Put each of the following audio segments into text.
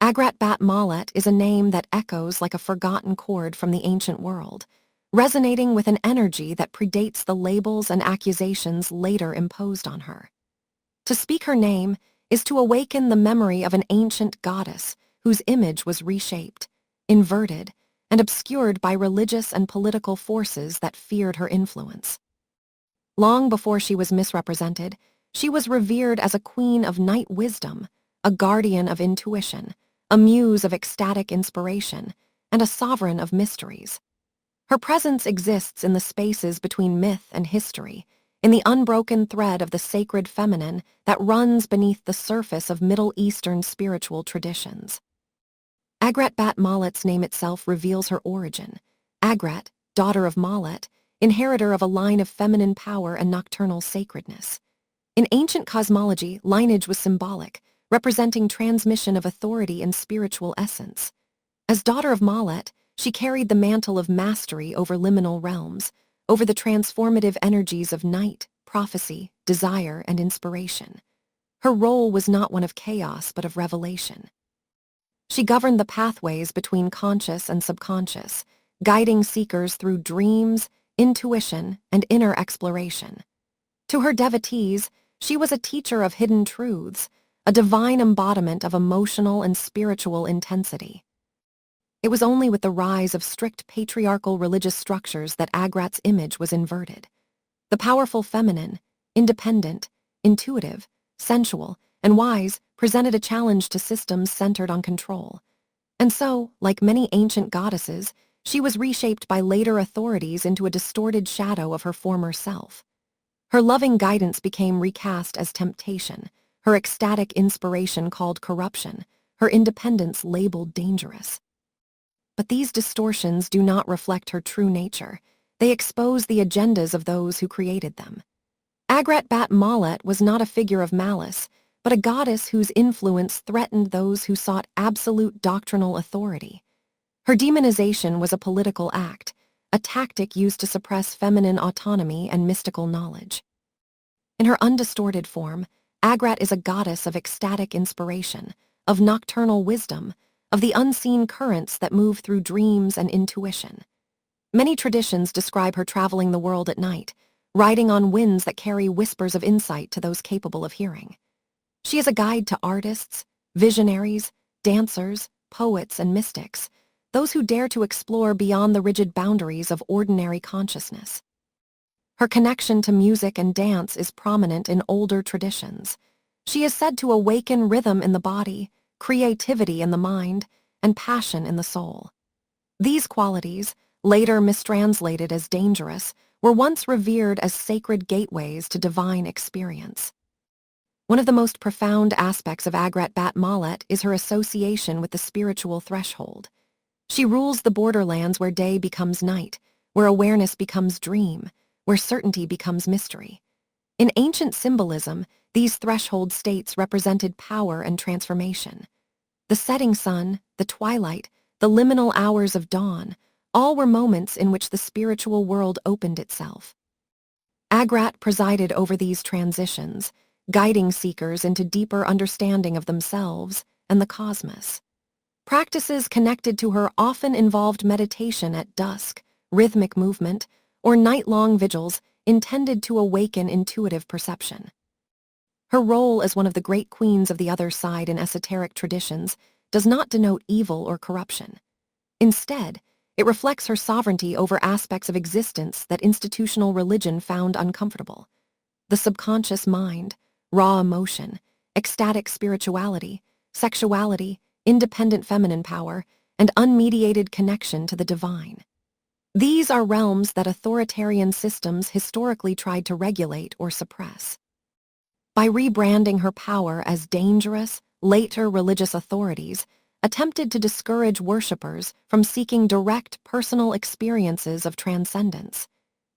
Agrat Bat Mahlat is a name that echoes like a forgotten chord from the ancient world, resonating with an energy that predates the labels and accusations later imposed on her. To speak her name is to awaken the memory of an ancient goddess whose image was reshaped, inverted, and obscured by religious and political forces that feared her influence. Long before she was misrepresented, she was revered as a queen of night wisdom, a guardian of intuition, a muse of ecstatic inspiration, and a sovereign of mysteries. Her presence exists in the spaces between myth and history, in the unbroken thread of the sacred feminine that runs beneath the surface of Middle Eastern spiritual traditions. Agrat Bat Mahlat's name itself reveals her origin. Agrat, daughter of Mahlat, inheritor of a line of feminine power and nocturnal sacredness. In ancient cosmology, lineage was symbolic, representing transmission of authority and spiritual essence. As daughter of Mahlat, she carried the mantle of mastery over liminal realms, over the transformative energies of night, prophecy, desire, and inspiration. Her role was not one of chaos but of revelation. She governed the pathways between conscious and subconscious, guiding seekers through dreams, intuition, and inner exploration. To her devotees, she was a teacher of hidden truths, a divine embodiment of emotional and spiritual intensity. It was only with the rise of strict patriarchal religious structures that Agrat's image was inverted. The powerful feminine, independent, intuitive, sensual, and wise presented a challenge to systems centered on control. And so, like many ancient goddesses, she was reshaped by later authorities into a distorted shadow of her former self. Her loving guidance became recast as temptation, her ecstatic inspiration called corruption, her independence labeled dangerous. But these distortions do not reflect her true nature. They expose the agendas of those who created them. Agrat Bat Mahlat was not a figure of malice, but a goddess whose influence threatened those who sought absolute doctrinal authority. Her demonization was a political act, a tactic used to suppress feminine autonomy and mystical knowledge. In her undistorted form, Agrat is a goddess of ecstatic inspiration, of nocturnal wisdom, of the unseen currents that move through dreams and intuition. Many traditions describe her traveling the world at night, riding on winds that carry whispers of insight to those capable of hearing. She is a guide to artists, visionaries, dancers, poets, and mystics, those who dare to explore beyond the rigid boundaries of ordinary consciousness. Her connection to music and dance is prominent in older traditions. She is said to awaken rhythm in the body, creativity in the mind, and passion in the soul. These qualities, later mistranslated as dangerous, were once revered as sacred gateways to divine experience. One of the most profound aspects of Agrat Bat Mahlat is her association with the spiritual threshold. She rules the borderlands where day becomes night, where awareness becomes dream, where certainty becomes mystery. In ancient symbolism, these threshold states represented power and transformation. The setting sun, the twilight, the liminal hours of dawn, all were moments in which the spiritual world opened itself. Agrat presided over these transitions, guiding seekers into deeper understanding of themselves and the cosmos. Practices connected to her often involved meditation at dusk, rhythmic movement, or night-long vigils intended to awaken intuitive perception. Her role as one of the great queens of the other side in esoteric traditions does not denote evil or corruption. Instead, it reflects her sovereignty over aspects of existence that institutional religion found uncomfortable. The subconscious mind, raw emotion, ecstatic spirituality, sexuality, independent feminine power, and unmediated connection to the divine. These are realms that authoritarian systems historically tried to regulate or suppress. By rebranding her power as dangerous, later religious authorities attempted to discourage worshippers from seeking direct personal experiences of transcendence,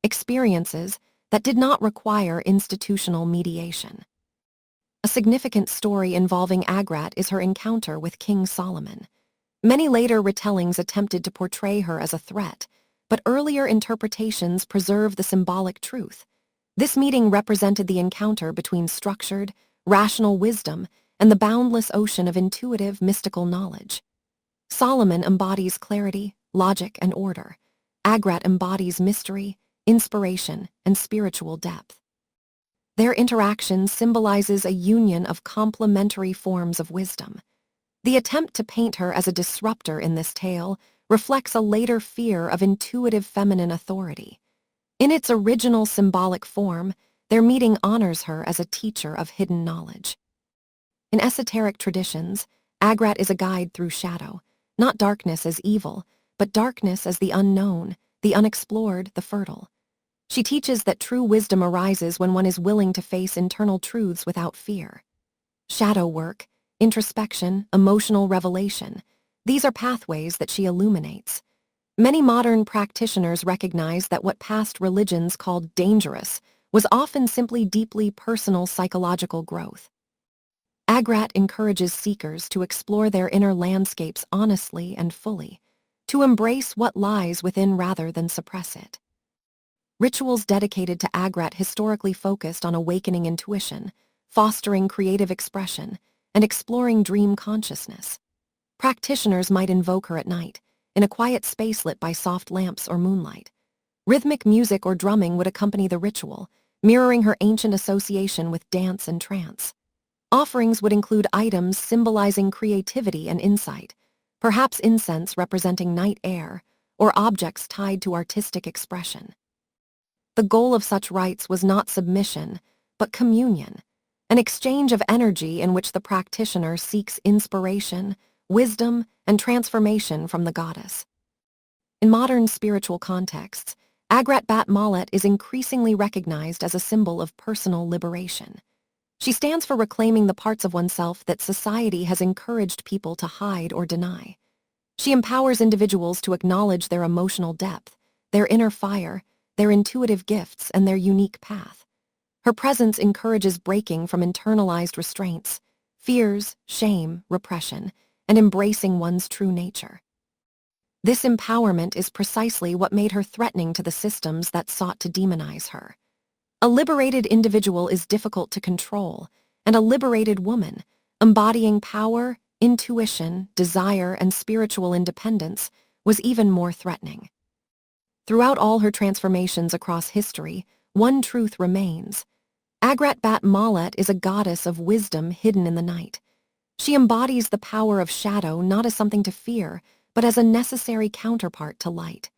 experiences that did not require institutional mediation. A significant story involving Agrat is her encounter with King Solomon. Many later retellings attempted to portray her as a threat, but earlier interpretations preserve the symbolic truth. This meeting represented the encounter between structured, rational wisdom and the boundless ocean of intuitive, mystical knowledge. Solomon embodies clarity, logic, and order. Agrat embodies mystery, inspiration, and spiritual depth. Their interaction symbolizes a union of complementary forms of wisdom. The attempt to paint her as a disruptor in this tale reflects a later fear of intuitive feminine authority. In its original symbolic form, their meeting honors her as a teacher of hidden knowledge. In esoteric traditions, Agrat is a guide through shadow, not darkness as evil, but darkness as the unknown, the unexplored, the fertile. She teaches that true wisdom arises when one is willing to face internal truths without fear. Shadow work, introspection, emotional revelation, these are pathways that she illuminates. Many modern practitioners recognize that what past religions called dangerous was often simply deeply personal psychological growth. Agrat encourages seekers to explore their inner landscapes honestly and fully, to embrace what lies within rather than suppress it. Rituals dedicated to Agrat historically focused on awakening intuition, fostering creative expression, and exploring dream consciousness. Practitioners might invoke her at night, in a quiet space lit by soft lamps or moonlight. Rhythmic music or drumming would accompany the ritual, mirroring her ancient association with dance and trance. Offerings would include items symbolizing creativity and insight, perhaps incense representing night air, or objects tied to artistic expression. The goal of such rites was not submission, but communion, an exchange of energy in which the practitioner seeks inspiration, wisdom, and transformation from the goddess. In modern spiritual contexts, Agrat Bat Mahlat is increasingly recognized as a symbol of personal liberation. She stands for reclaiming the parts of oneself that society has encouraged people to hide or deny. She empowers individuals to acknowledge their emotional depth, their inner fire, their intuitive gifts, and their unique path. Her presence encourages breaking from internalized restraints, fears, shame, repression, and embracing one's true nature. This empowerment is precisely what made her threatening to the systems that sought to demonize her. A liberated individual is difficult to control, and a liberated woman, embodying power, intuition, desire, and spiritual independence, was even more threatening. Throughout all her transformations across history, one truth remains. Agrat Bat Mahlat is a goddess of wisdom hidden in the night. She embodies the power of shadow not as something to fear, but as a necessary counterpart to light.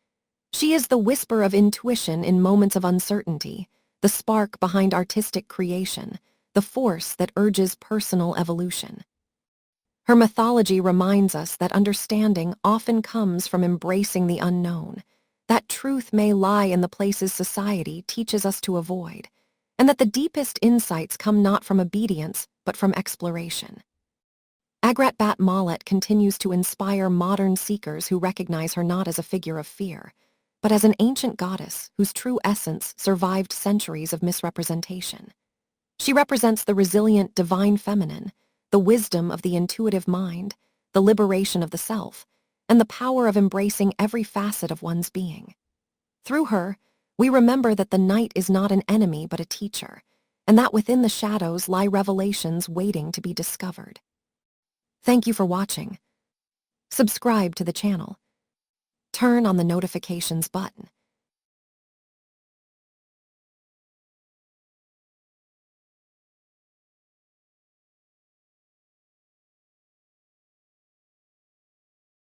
She is the whisper of intuition in moments of uncertainty, the spark behind artistic creation, the force that urges personal evolution. Her mythology reminds us that understanding often comes from embracing the unknown, that truth may lie in the places society teaches us to avoid, and that the deepest insights come not from obedience, but from exploration. Agrat Bat Mahlat continues to inspire modern seekers who recognize her not as a figure of fear, but as an ancient goddess whose true essence survived centuries of misrepresentation. She represents the resilient divine feminine, the wisdom of the intuitive mind, the liberation of the self, and the power of embracing every facet of one's being. Through her, we remember that the night is not an enemy but a teacher, and that within the shadows lie revelations waiting to be discovered. Thank you for watching. Subscribe to the channel. Turn on the notifications button